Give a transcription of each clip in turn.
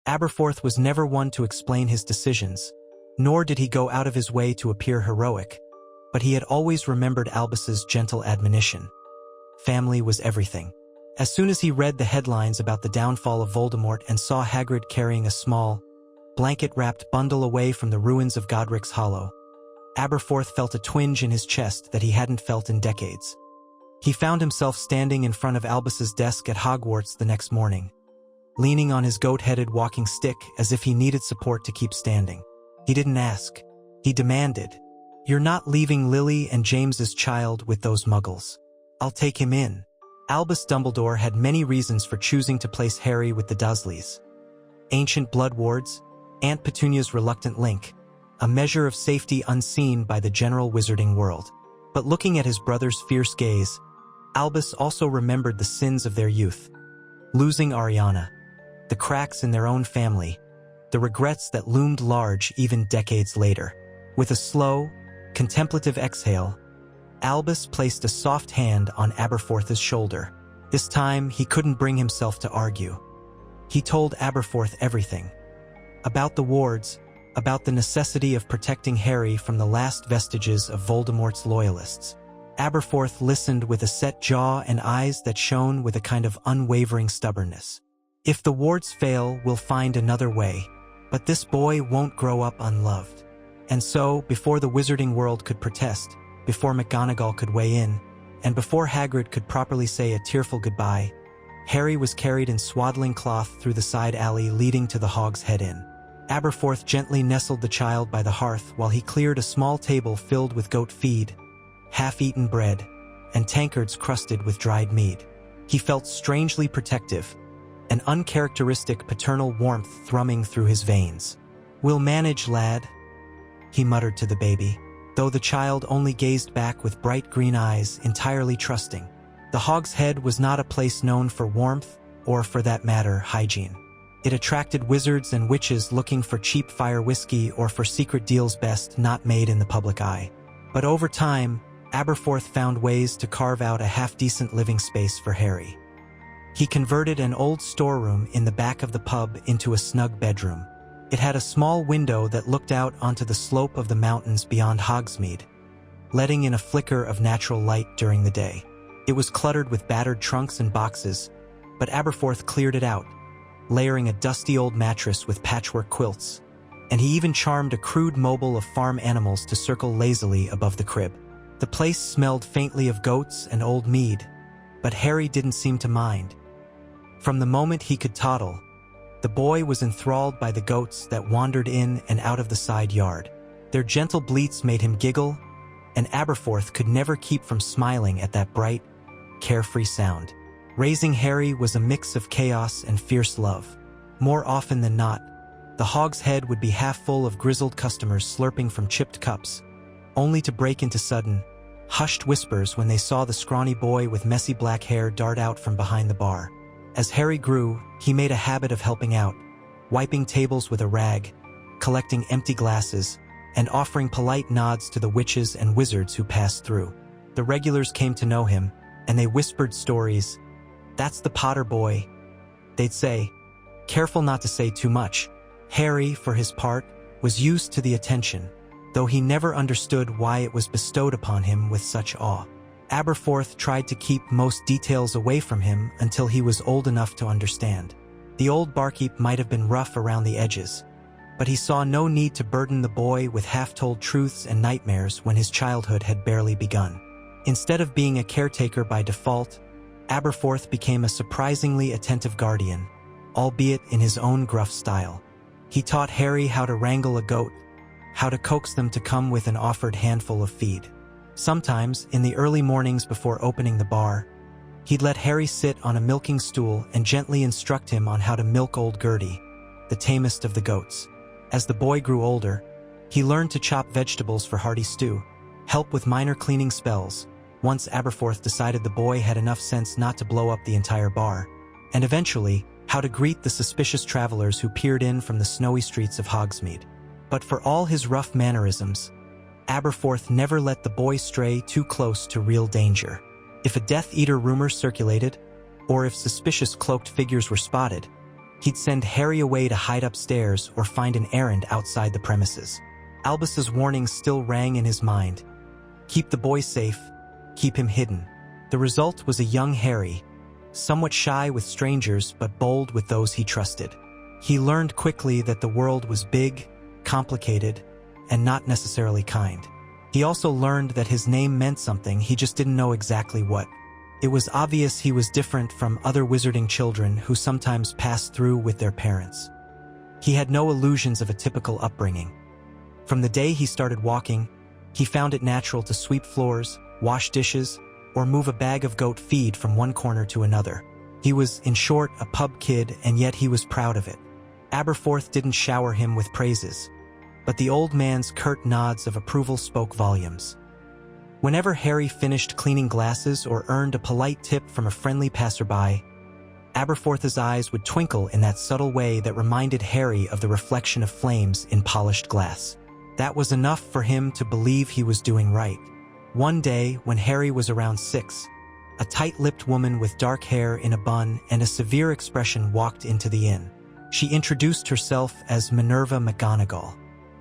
Aberforth was never one to explain his decisions, nor did he go out of his way to appear heroic, but he had always remembered Albus's gentle admonition. Family was everything. As soon as he read the headlines about the downfall of Voldemort and saw Hagrid carrying a small, blanket-wrapped bundle away from the ruins of Godric's Hollow, Aberforth felt a twinge in his chest that he hadn't felt in decades. He found himself standing in front of Albus's desk at Hogwarts the next morning, leaning on his goat-headed walking stick as if he needed support to keep standing. He didn't ask. He demanded, "You're not leaving Lily and James's child with those muggles. I'll take him in." Albus Dumbledore had many reasons for choosing to place Harry with the Dursleys. Ancient blood wards, Aunt Petunia's reluctant link, a measure of safety unseen by the general wizarding world. But looking at his brother's fierce gaze, Albus also remembered the sins of their youth. Losing Ariana, the cracks in their own family, the regrets that loomed large even decades later. With a slow, contemplative exhale, Albus placed a soft hand on Aberforth's shoulder. This time, he couldn't bring himself to argue. He told Aberforth everything. About the wards, about the necessity of protecting Harry from the last vestiges of Voldemort's loyalists. Aberforth listened with a set jaw and eyes that shone with a kind of unwavering stubbornness. "If the wards fail, we'll find another way, but this boy won't grow up unloved." And so, before the wizarding world could protest, before McGonagall could weigh in, and before Hagrid could properly say a tearful goodbye, Harry was carried in swaddling cloth through the side alley leading to the Hog's Head Inn. Aberforth gently nestled the child by the hearth while he cleared a small table filled with goat feed, half-eaten bread, and tankards crusted with dried mead. He felt strangely protective, an uncharacteristic paternal warmth thrumming through his veins. "We'll manage, lad," he muttered to the baby, though the child only gazed back with bright green eyes, entirely trusting. The Hog's Head was not a place known for warmth, or for that matter, hygiene. It attracted wizards and witches looking for cheap fire whiskey or for secret deals best not made in the public eye. But over time, Aberforth found ways to carve out a half-decent living space for Harry. He converted an old storeroom in the back of the pub into a snug bedroom. It had a small window that looked out onto the slope of the mountains beyond Hogsmeade, letting in a flicker of natural light during the day. It was cluttered with battered trunks and boxes, but Aberforth cleared it out, layering a dusty old mattress with patchwork quilts, and he even charmed a crude mobile of farm animals to circle lazily above the crib. The place smelled faintly of goats and old mead, but Harry didn't seem to mind. From the moment he could toddle, the boy was enthralled by the goats that wandered in and out of the side yard. Their gentle bleats made him giggle, and Aberforth could never keep from smiling at that bright, carefree sound. Raising Harry was a mix of chaos and fierce love. More often than not, the Hog's Head would be half full of grizzled customers slurping from chipped cups, only to break into sudden, hushed whispers when they saw the scrawny boy with messy black hair dart out from behind the bar. As Harry grew, he made a habit of helping out, wiping tables with a rag, collecting empty glasses, and offering polite nods to the witches and wizards who passed through. The regulars came to know him, and they whispered stories. "That's the Potter boy," they'd say, careful not to say too much. Harry, for his part, was used to the attention, though he never understood why it was bestowed upon him with such awe. Aberforth tried to keep most details away from him until he was old enough to understand. The old barkeep might have been rough around the edges, but he saw no need to burden the boy with half-told truths and nightmares when his childhood had barely begun. Instead of being a caretaker by default, Aberforth became a surprisingly attentive guardian, albeit in his own gruff style. He taught Harry how to wrangle a goat, how to coax them to come with an offered handful of feed. Sometimes, in the early mornings before opening the bar, he'd let Harry sit on a milking stool and gently instruct him on how to milk old Gertie, the tamest of the goats. As the boy grew older, he learned to chop vegetables for hearty stew, help with minor cleaning spells, once Aberforth decided the boy had enough sense not to blow up the entire bar, and eventually, how to greet the suspicious travelers who peered in from the snowy streets of Hogsmeade. But for all his rough mannerisms, Aberforth never let the boy stray too close to real danger. If a Death Eater rumor circulated, or if suspicious cloaked figures were spotted, He'd send Harry away to hide upstairs or find an errand outside the premises. Albus's warnings still rang in his mind. Keep the boy safe, keep him hidden. The result was a young Harry, somewhat shy with strangers but bold with those he trusted. He learned quickly that the world was big, complicated, and not necessarily kind. He also learned that his name meant something, he just didn't know exactly what. It was obvious he was different from other wizarding children who sometimes passed through with their parents. He had no illusions of a typical upbringing. From the day he started walking, he found it natural to sweep floors, wash dishes, or move a bag of goat feed from one corner to another. He was, in short, a pub kid, and yet he was proud of it. Aberforth didn't shower him with praises, but the old man's curt nods of approval spoke volumes. Whenever Harry finished cleaning glasses or earned a polite tip from a friendly passerby, Aberforth's eyes would twinkle in that subtle way that reminded Harry of the reflection of flames in polished glass. That was enough for him to believe he was doing right. One day, when Harry was around 6, a tight-lipped woman with dark hair in a bun and a severe expression walked into the inn. She introduced herself as Minerva McGonagall.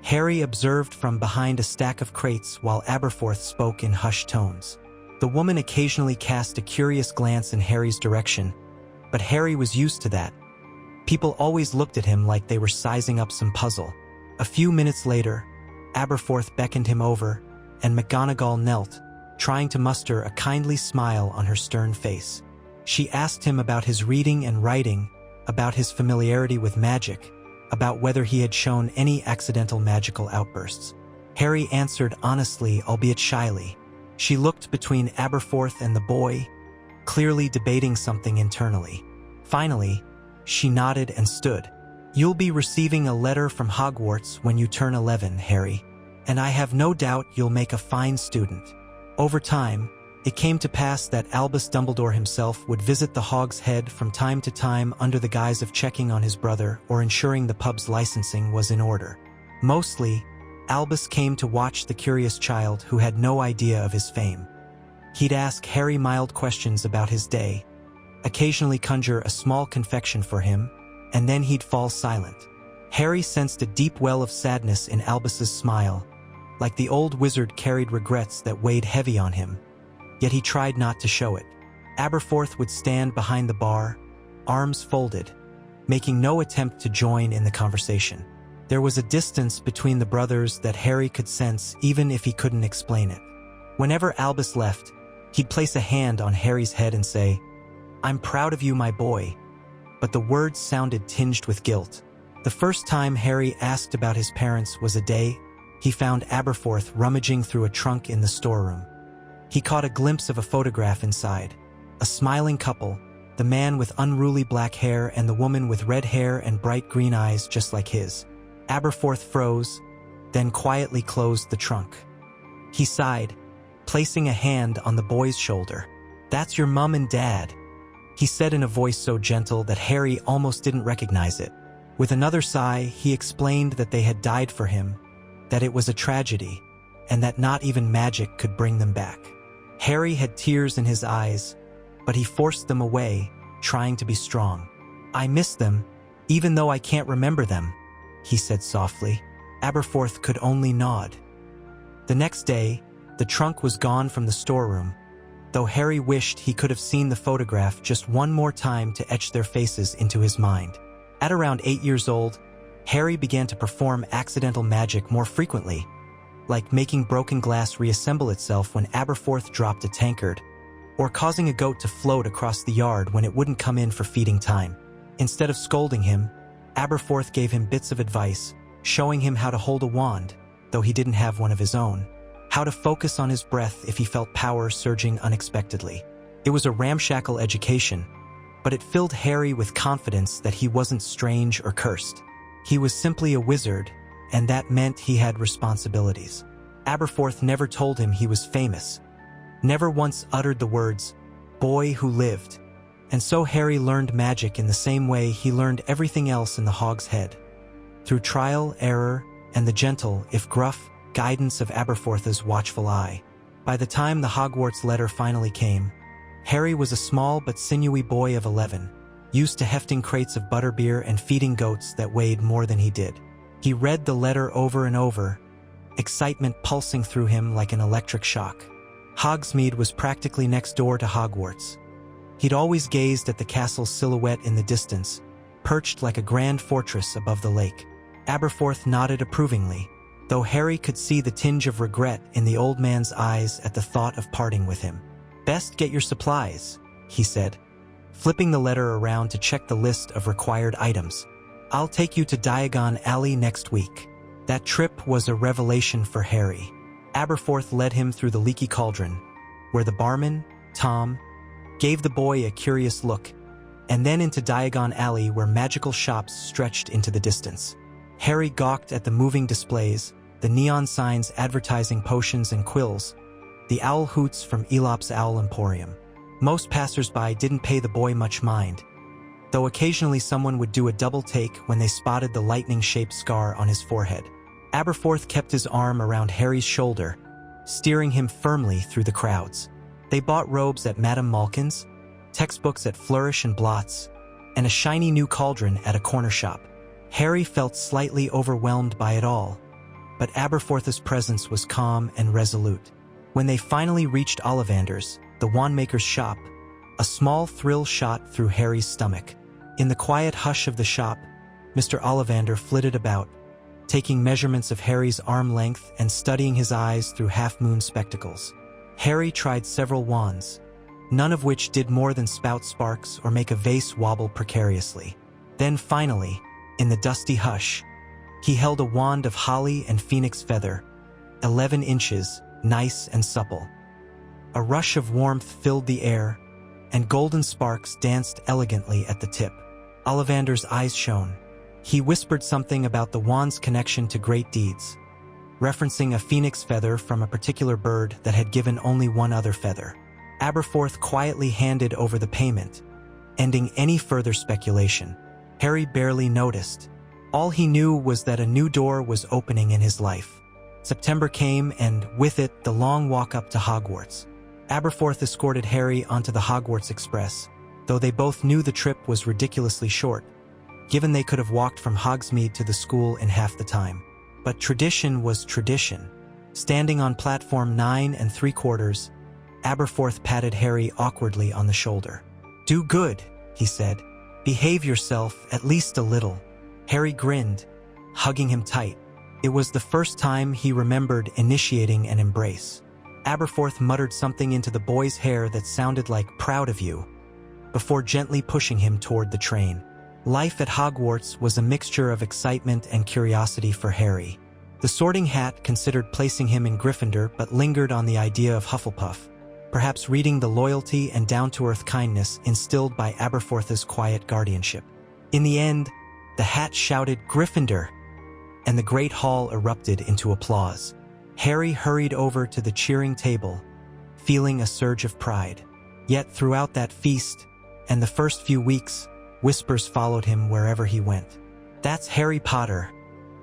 Harry observed from behind a stack of crates while Aberforth spoke in hushed tones. The woman occasionally cast a curious glance in Harry's direction, but Harry was used to that. People always looked at him like they were sizing up some puzzle. A few minutes later, Aberforth beckoned him over, and McGonagall knelt, trying to muster a kindly smile on her stern face. She asked him about his reading and writing, about his familiarity with magic, about whether he had shown any accidental magical outbursts. Harry answered honestly, albeit shyly. She looked between Aberforth and the boy, clearly debating something internally. Finally, she nodded and stood. "You'll be receiving a letter from Hogwarts when you turn 11, Harry, and I have no doubt you'll make a fine student." Over time, it came to pass that Albus Dumbledore himself would visit the Hog's Head from time to time under the guise of checking on his brother or ensuring the pub's licensing was in order. Mostly, Albus came to watch the curious child who had no idea of his fame. He'd ask Harry mild questions about his day, occasionally conjure a small confection for him, and then he'd fall silent. Harry sensed a deep well of sadness in Albus's smile, like the old wizard carried regrets that weighed heavy on him, yet he tried not to show it. Aberforth would stand behind the bar, arms folded, making no attempt to join in the conversation. There was a distance between the brothers that Harry could sense even if he couldn't explain it. Whenever Albus left, he'd place a hand on Harry's head and say, "I'm proud of you, my boy," but the words sounded tinged with guilt. The first time Harry asked about his parents was a day he found Aberforth rummaging through a trunk in the storeroom. He caught a glimpse of a photograph inside. A smiling couple, the man with unruly black hair and the woman with red hair and bright green eyes just like his. Aberforth froze, then quietly closed the trunk. He sighed, placing a hand on the boy's shoulder. "That's your mum and dad," he said in a voice so gentle that Harry almost didn't recognize it. With another sigh, he explained that they had died for him, that it was a tragedy, and that not even magic could bring them back. Harry had tears in his eyes, but he forced them away, trying to be strong. "I miss them, even though I can't remember them," he said softly. Aberforth could only nod. The next day, the trunk was gone from the storeroom, though Harry wished he could have seen the photograph just one more time to etch their faces into his mind. At around 8 years old, Harry began to perform accidental magic more frequently, like making broken glass reassemble itself when Aberforth dropped a tankard, or causing a goat to float across the yard when it wouldn't come in for feeding time. Instead of scolding him, Aberforth gave him bits of advice, showing him how to hold a wand, though he didn't have one of his own, how to focus on his breath if he felt power surging unexpectedly. It was a ramshackle education, but it filled Harry with confidence that he wasn't strange or cursed. He was simply a wizard, and that meant he had responsibilities. Aberforth never told him he was famous, never once uttered the words, "boy who lived." And so Harry learned magic in the same way he learned everything else in the Hog's Head, through trial, error, and the gentle, if gruff, guidance of Aberforth's watchful eye. By the time the Hogwarts letter finally came, Harry was a small but sinewy boy of 11. used to hefting crates of butterbeer and feeding goats that weighed more than he did. He read the letter over and over, excitement pulsing through him like an electric shock. Hogsmeade was practically next door to Hogwarts. He'd always gazed at the castle's silhouette in the distance, perched like a grand fortress above the lake. Aberforth nodded approvingly, though Harry could see the tinge of regret in the old man's eyes at the thought of parting with him. "Best get your supplies," he said, flipping the letter around to check the list of required items. "I'll take you to Diagon Alley next week." That trip was a revelation for Harry. Aberforth led him through the leaky cauldron, where the barman, Tom, gave the boy a curious look, and then into Diagon Alley where magical shops stretched into the distance. Harry gawked at the moving displays, the neon signs advertising potions and quills, the owl hoots from Elop's Owl Emporium. Most passers-by didn't pay the boy much mind, though occasionally someone would do a double take when they spotted the lightning-shaped scar on his forehead. Aberforth kept his arm around Harry's shoulder, steering him firmly through the crowds. They bought robes at Madame Malkin's, textbooks at Flourish and Blott's, and a shiny new cauldron at a corner shop. Harry felt slightly overwhelmed by it all, but Aberforth's presence was calm and resolute. When they finally reached Ollivander's, the wandmaker's shop, a small thrill shot through Harry's stomach. In the quiet hush of the shop, Mr. Ollivander flitted about, taking measurements of Harry's arm length and studying his eyes through half-moon spectacles. Harry tried several wands, none of which did more than spout sparks or make a vase wobble precariously. Then finally, in the dusty hush, he held a wand of holly and phoenix feather, 11 inches, nice and supple. A rush of warmth filled the air, and golden sparks danced elegantly at the tip. Ollivander's eyes shone. He whispered something about the wand's connection to great deeds, referencing a phoenix feather from a particular bird that had given only one other feather. Aberforth quietly handed over the payment, ending any further speculation. Harry barely noticed. All he knew was that a new door was opening in his life. September came, and with it, the long walk up to Hogwarts. Aberforth escorted Harry onto the Hogwarts Express, though they both knew the trip was ridiculously short, given they could have walked from Hogsmeade to the school in half the time. But tradition was tradition. Standing on platform 9 3/4, Aberforth patted Harry awkwardly on the shoulder. "Do good," he said. "Behave yourself, at least a little." Harry grinned, hugging him tight. It was the first time he remembered initiating an embrace. Aberforth muttered something into the boy's hair that sounded like "proud of you," before gently pushing him toward the train. Life at Hogwarts was a mixture of excitement and curiosity for Harry. The Sorting Hat considered placing him in Gryffindor but lingered on the idea of Hufflepuff, perhaps reading the loyalty and down-to-earth kindness instilled by Aberforth's quiet guardianship. In the end, the Hat shouted "Gryffindor!" and the Great Hall erupted into applause. Harry hurried over to the cheering table, feeling a surge of pride. Yet throughout that feast, and the first few weeks, whispers followed him wherever he went. "That's Harry Potter,"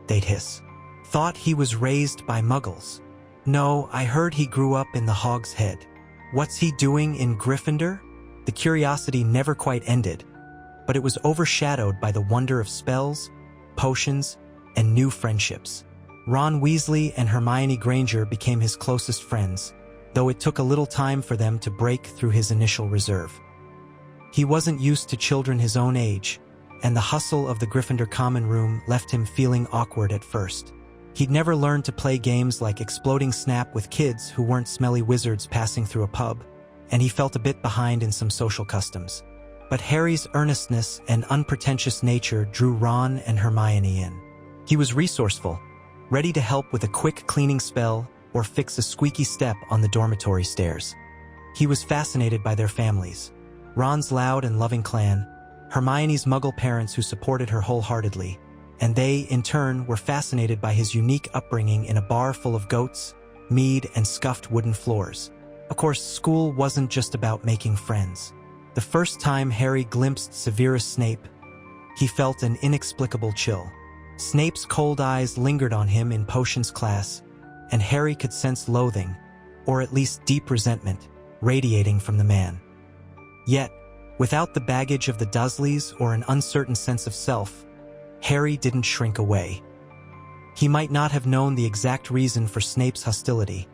they'd hiss. "Thought he was raised by muggles. No, I heard he grew up in the Hog's Head. What's he doing in Gryffindor?" The curiosity never quite ended, but it was overshadowed by the wonder of spells, potions, and new friendships. Ron Weasley and Hermione Granger became his closest friends, though it took a little time for them to break through his initial reserve. He wasn't used to children his own age, and the hustle of the Gryffindor common room left him feeling awkward at first. He'd never learned to play games like Exploding Snap with kids who weren't smelly wizards passing through a pub, and he felt a bit behind in some social customs. But Harry's earnestness and unpretentious nature drew Ron and Hermione in. He was resourceful, ready to help with a quick cleaning spell or fix a squeaky step on the dormitory stairs. He was fascinated by their families. Ron's loud and loving clan, Hermione's muggle parents who supported her wholeheartedly, and they, in turn, were fascinated by his unique upbringing in a bar full of goats, mead, and scuffed wooden floors. Of course, school wasn't just about making friends. The first time Harry glimpsed Severus Snape, he felt an inexplicable chill. Snape's cold eyes lingered on him in potions class, and Harry could sense loathing, or at least deep resentment, radiating from the man. Yet, Without the baggage of the Dursleys or an uncertain sense of self, Harry didn't shrink away. He might not have known the exact reason for Snape's hostility,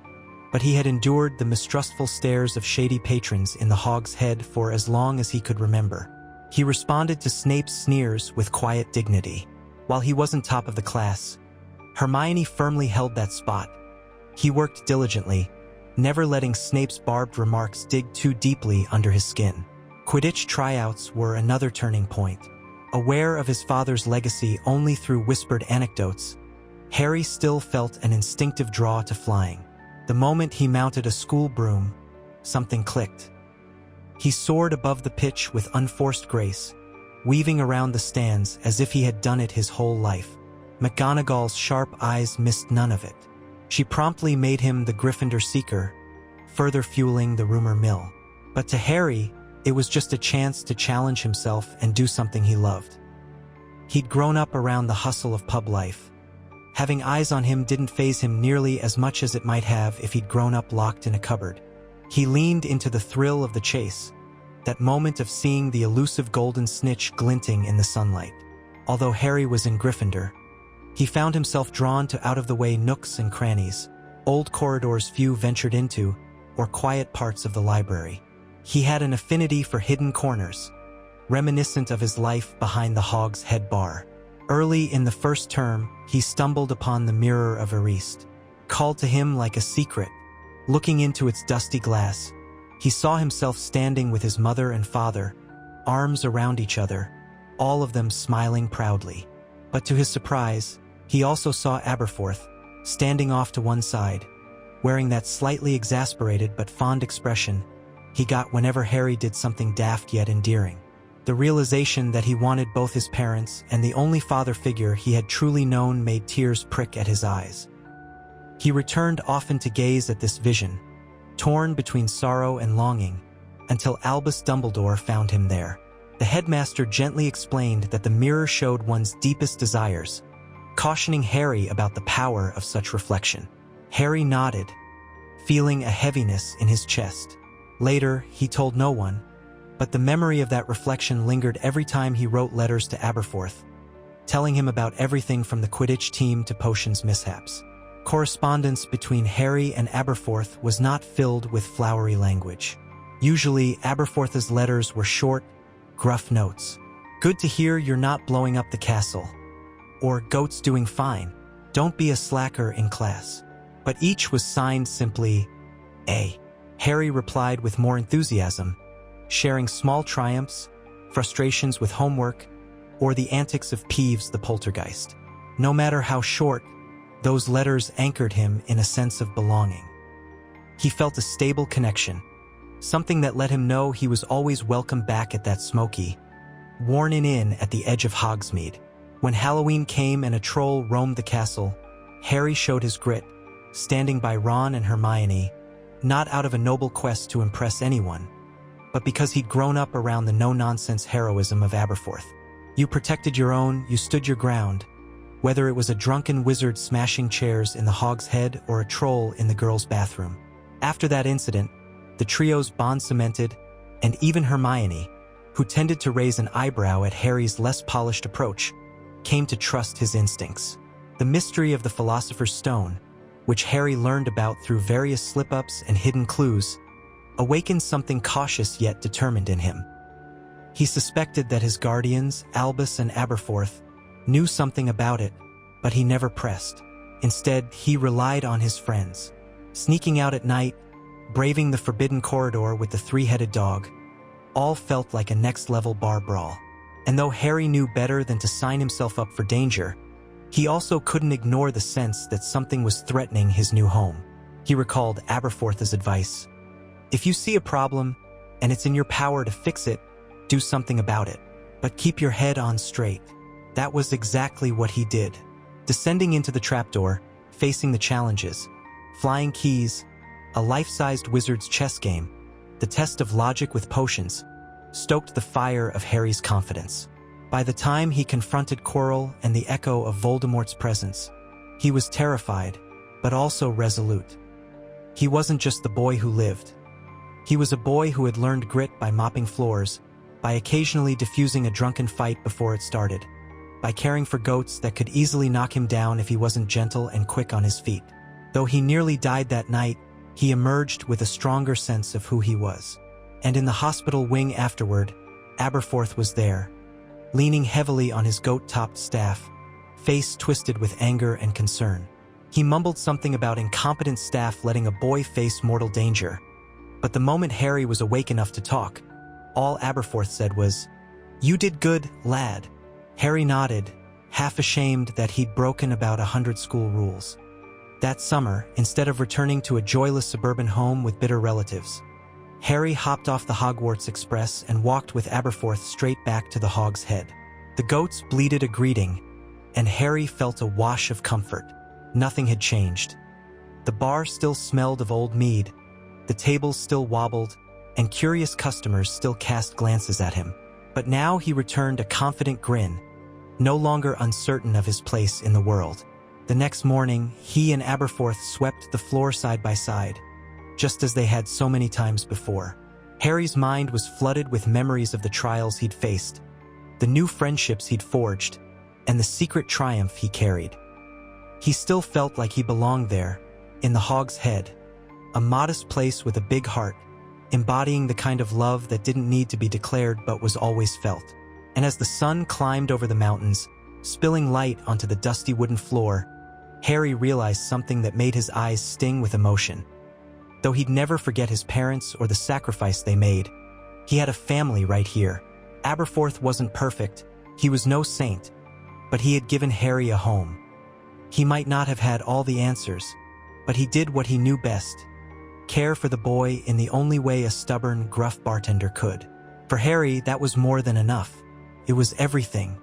but he had endured the mistrustful stares of shady patrons in the Hog's Head for as long as he could remember. He responded to Snape's sneers with quiet dignity. While he wasn't top of the class, Hermione firmly held that spot. He worked diligently, never letting Snape's barbed remarks dig too deeply under his skin. Quidditch tryouts were another turning point. Aware of his father's legacy only through whispered anecdotes, Harry still felt an instinctive draw to flying. The moment he mounted a school broom, something clicked. He soared above the pitch with unforced grace, weaving around the stands as if he had done it his whole life. McGonagall's sharp eyes missed none of it. She promptly made him the Gryffindor Seeker, further fueling the rumor mill. But to Harry, it was just a chance to challenge himself and do something he loved. He'd grown up around the hustle of pub life. Having eyes on him didn't faze him nearly as much as it might have if he'd grown up locked in a cupboard. He leaned into the thrill of the chase, that moment of seeing the elusive golden snitch glinting in the sunlight. Although Harry was in Gryffindor, he found himself drawn to out-of-the-way nooks and crannies, old corridors few ventured into, or quiet parts of the library. He had an affinity for hidden corners, reminiscent of his life behind the Hog's Head bar. Early in the first term, he stumbled upon the Mirror of Erist, called to him like a secret. Looking into its dusty glass, he saw himself standing with his mother and father, arms around each other, all of them smiling proudly. But to his surprise, he also saw Aberforth, standing off to one side, wearing that slightly exasperated but fond expression he got whenever Harry did something daft yet endearing. The realization that he wanted both his parents and the only father figure he had truly known made tears prick at his eyes. He returned often to gaze at this vision, torn between sorrow and longing, until Albus Dumbledore found him there. The headmaster gently explained that the mirror showed one's deepest desires, cautioning Harry about the power of such reflection. Harry nodded, feeling a heaviness in his chest. Later, he told no one, but the memory of that reflection lingered every time he wrote letters to Aberforth, telling him about everything from the Quidditch team to potions mishaps. Correspondence between Harry and Aberforth was not filled with flowery language. Usually, Aberforth's letters were short, gruff notes. "Good to hear you're not blowing up the castle." Or "Goat's doing fine. Don't be a slacker in class." But each was signed simply, A. Harry replied with more enthusiasm, sharing small triumphs, frustrations with homework, or the antics of Peeves the poltergeist. No matter how short, those letters anchored him in a sense of belonging. He felt a stable connection, something that let him know he was always welcome back at that smoky, worn-in inn at the edge of Hogsmeade. When Halloween came and a troll roamed the castle, Harry showed his grit, standing by Ron and Hermione, not out of a noble quest to impress anyone, but because he'd grown up around the no-nonsense heroism of Aberforth. You protected your own, you stood your ground, whether it was a drunken wizard smashing chairs in the Hog's Head or a troll in the girls' bathroom. After that incident, the trio's bond cemented, and even Hermione, who tended to raise an eyebrow at Harry's less polished approach, came to trust his instincts. The mystery of the Philosopher's Stone, which Harry learned about through various slip-ups and hidden clues, awakened something cautious yet determined in him. He suspected that his guardians, Albus and Aberforth, knew something about it, but he never pressed. Instead, he relied on his friends. Sneaking out at night, braving the forbidden corridor with the three-headed dog, all felt like a next-level bar brawl. And though Harry knew better than to sign himself up for danger, he also couldn't ignore the sense that something was threatening his new home. He recalled Aberforth's advice. If you see a problem, and it's in your power to fix it, do something about it. But keep your head on straight. That was exactly what he did. Descending into the trapdoor, facing the challenges, flying keys, a life-sized wizard's chess game, the test of logic with potions, stoked the fire of Harry's confidence. By the time he confronted Quirrell and the echo of Voldemort's presence, he was terrified, but also resolute. He wasn't just the boy who lived. He was a boy who had learned grit by mopping floors, by occasionally diffusing a drunken fight before it started, by caring for goats that could easily knock him down if he wasn't gentle and quick on his feet. Though he nearly died that night, he emerged with a stronger sense of who he was. And in the hospital wing afterward, Aberforth was there, leaning heavily on his goat-topped staff, face twisted with anger and concern. He mumbled something about incompetent staff letting a boy face mortal danger. But the moment Harry was awake enough to talk, all Aberforth said was, "You did good, lad." Harry nodded, half ashamed that he'd broken about 100 school rules. That summer, instead of returning to a joyless suburban home with bitter relatives, Harry hopped off the Hogwarts Express and walked with Aberforth straight back to the Hog's Head. The goats bleated a greeting, and Harry felt a wash of comfort. Nothing had changed. The bar still smelled of old mead, the tables still wobbled, and curious customers still cast glances at him. But now he returned a confident grin, no longer uncertain of his place in the world. The next morning, he and Aberforth swept the floor side by side, just as they had so many times before. Harry's mind was flooded with memories of the trials he'd faced, the new friendships he'd forged, and the secret triumph he carried. He still felt like he belonged there, in the Hog's Head, a modest place with a big heart, embodying the kind of love that didn't need to be declared but was always felt. And as the sun climbed over the mountains, spilling light onto the dusty wooden floor, Harry realized something that made his eyes sting with emotion. Though he'd never forget his parents or the sacrifice they made, he had a family right here. Aberforth wasn't perfect, he was no saint, but he had given Harry a home. He might not have had all the answers, but he did what he knew best: care for the boy in the only way a stubborn, gruff bartender could. For Harry, that was more than enough. It was everything.